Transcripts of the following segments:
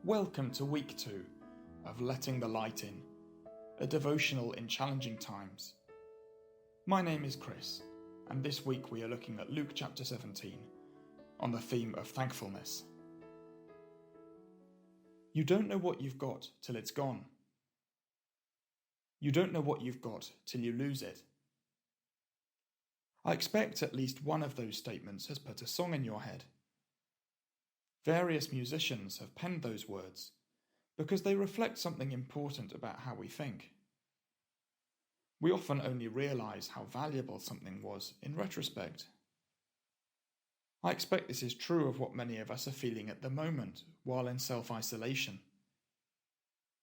Welcome to week 2 of Letting the Light In, a devotional in challenging times. My name is Chris, and this week we are looking at Luke chapter 17 on the theme of thankfulness. You don't know what you've got till it's gone. You don't know what you've got till you lose it. I expect at least one of those statements has put a song in your head. Various musicians have penned those words because they reflect something important about how we think. We often only realize how valuable something was in retrospect. I expect this is true of what many of us are feeling at the moment while in self-isolation.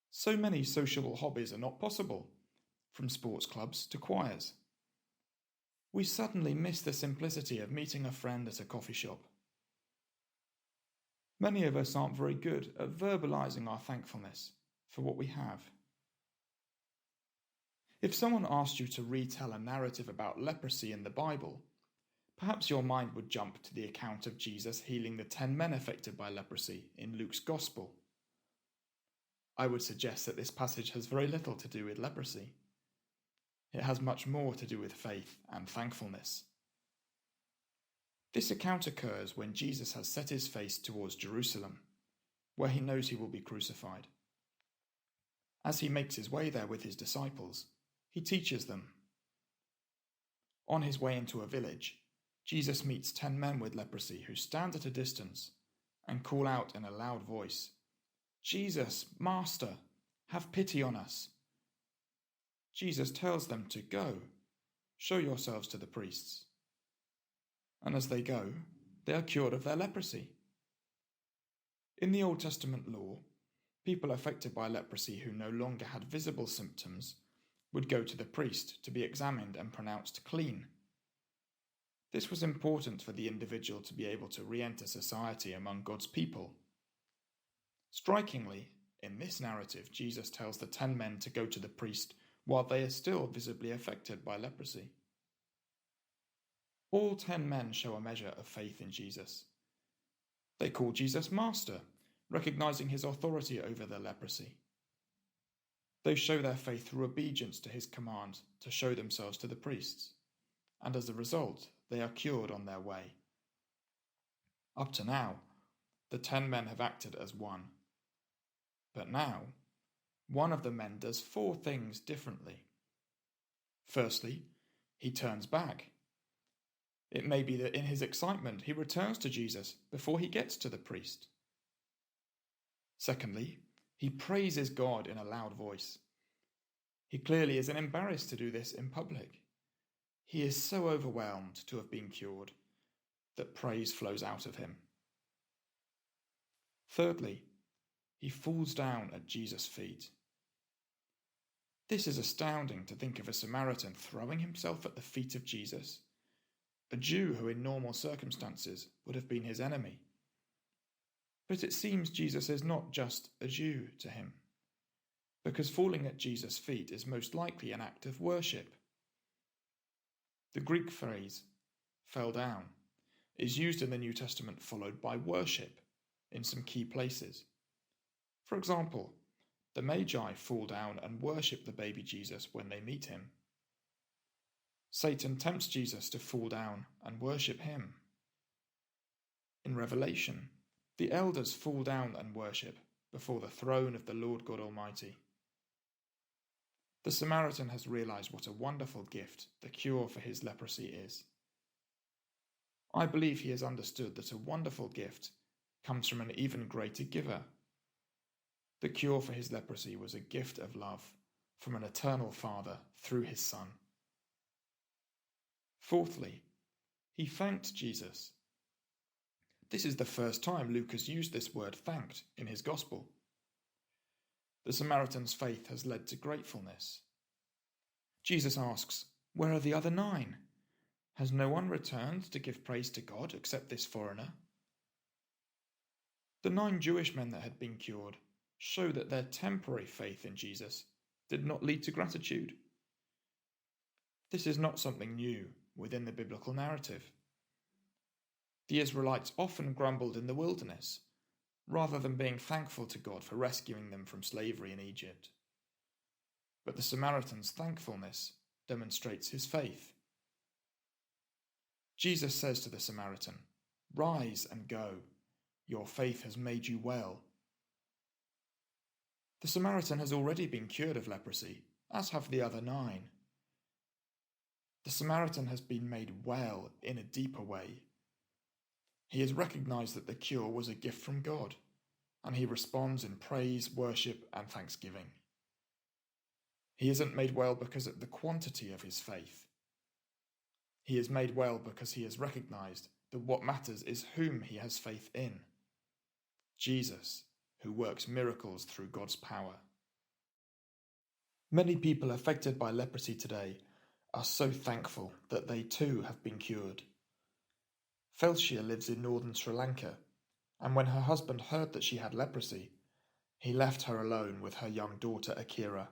So many sociable hobbies are not possible, from sports clubs to choirs. We suddenly miss the simplicity of meeting a friend at a coffee shop. Many of us aren't very good at verbalizing our thankfulness for what we have. If someone asked you to retell a narrative about leprosy in the Bible, perhaps your mind would jump to the account of Jesus healing the 10 men affected by leprosy in Luke's Gospel. I would suggest that this passage has very little to do with leprosy. It has much more to do with faith and thankfulness. This account occurs when Jesus has set his face towards Jerusalem, where he knows he will be crucified. As he makes his way there with his disciples, he teaches them. On his way into a village, Jesus meets 10 men with leprosy who stand at a distance and call out in a loud voice, "Jesus, Master, have pity on us." Jesus tells them to go, show yourselves to the priests. And as they go, they are cured of their leprosy. In the Old Testament law, people affected by leprosy who no longer had visible symptoms would go to the priest to be examined and pronounced clean. This was important for the individual to be able to re-enter society among God's people. Strikingly, in this narrative, Jesus tells the 10 men to go to the priest while they are still visibly affected by leprosy. All 10 men show a measure of faith in Jesus. They call Jesus Master, recognizing his authority over their leprosy. They show their faith through obedience to his command to show themselves to the priests, and as a result, they are cured on their way. Up to now, the 10 men have acted as one. But now, one of the men does 4 things differently. Firstly, he turns back. It may be that in his excitement he returns to Jesus before he gets to the priest. Secondly, he praises God in a loud voice. He clearly isn't embarrassed to do this in public. He is so overwhelmed to have been cured that praise flows out of him. Thirdly, he falls down at Jesus' feet. This is astounding to think of a Samaritan throwing himself at the feet of Jesus, a Jew who in normal circumstances would have been his enemy. But it seems Jesus is not just a Jew to him, because falling at Jesus' feet is most likely an act of worship. The Greek phrase, fell down, is used in the New Testament followed by worship in some key places. For example, the Magi fall down and worship the baby Jesus when they meet him. Satan tempts Jesus to fall down and worship him. In Revelation, the elders fall down and worship before the throne of the Lord God Almighty. The Samaritan has realized what a wonderful gift the cure for his leprosy is. I believe he has understood that a wonderful gift comes from an even greater giver. The cure for his leprosy was a gift of love from an eternal Father through his Son. Fourthly, he thanked Jesus. This is the first time Luke has used this word thanked in his Gospel. The Samaritan's faith has led to gratefulness. Jesus asks, "Where are the other 9? Has no one returned to give praise to God except this foreigner?" The 9 Jewish men that had been cured show that their temporary faith in Jesus did not lead to gratitude. This is not something new within the biblical narrative. The Israelites often grumbled in the wilderness, rather than being thankful to God for rescuing them from slavery in Egypt. But the Samaritan's thankfulness demonstrates his faith. Jesus says to the Samaritan, "Rise and go. Your faith has made you well." The Samaritan has already been cured of leprosy, as have the other 9. The Samaritan has been made well in a deeper way. He has recognized that the cure was a gift from God, and he responds in praise, worship, and thanksgiving. He isn't made well because of the quantity of his faith. He is made well because he has recognized that what matters is whom he has faith in: Jesus, who works miracles through God's power. Many people affected by leprosy today are so thankful that they too have been cured. Felcia lives in northern Sri Lanka, and when her husband heard that she had leprosy, he left her alone with her young daughter Akira.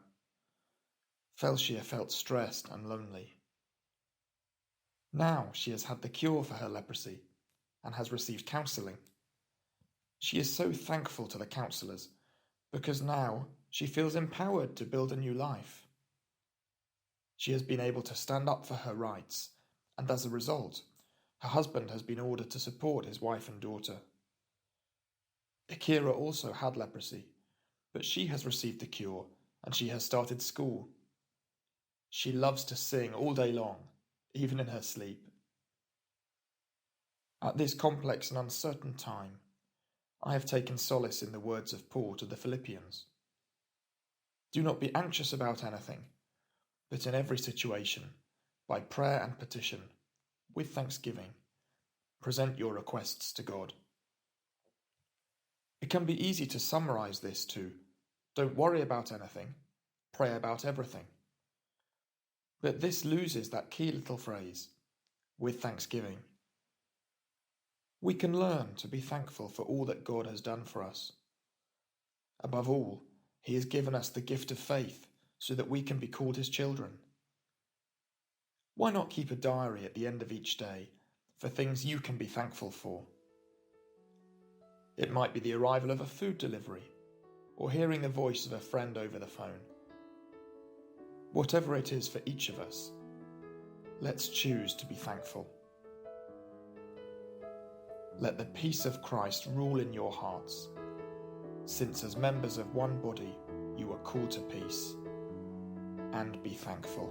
Felcia felt stressed and lonely. Now she has had the cure for her leprosy and has received counselling. She is so thankful to the counsellors because now she feels empowered to build a new life. She has been able to stand up for her rights, and as a result, her husband has been ordered to support his wife and daughter. Akira also had leprosy, but she has received the cure and she has started school. She loves to sing all day long, even in her sleep. At this complex and uncertain time, I have taken solace in the words of Paul to the Philippians. Do not be anxious about anything, but in every situation, by prayer and petition, with thanksgiving, present your requests to God. It can be easy to summarize this to, don't worry about anything, pray about everything. But this loses that key little phrase, with thanksgiving. We can learn to be thankful for all that God has done for us. Above all, He has given us the gift of faith so that we can be called His children. Why not keep a diary at the end of each day for things you can be thankful for? It might be the arrival of a food delivery or hearing the voice of a friend over the phone. Whatever it is for each of us, let's choose to be thankful. Let the peace of Christ rule in your hearts, since as members of one body you are called to peace, and be thankful.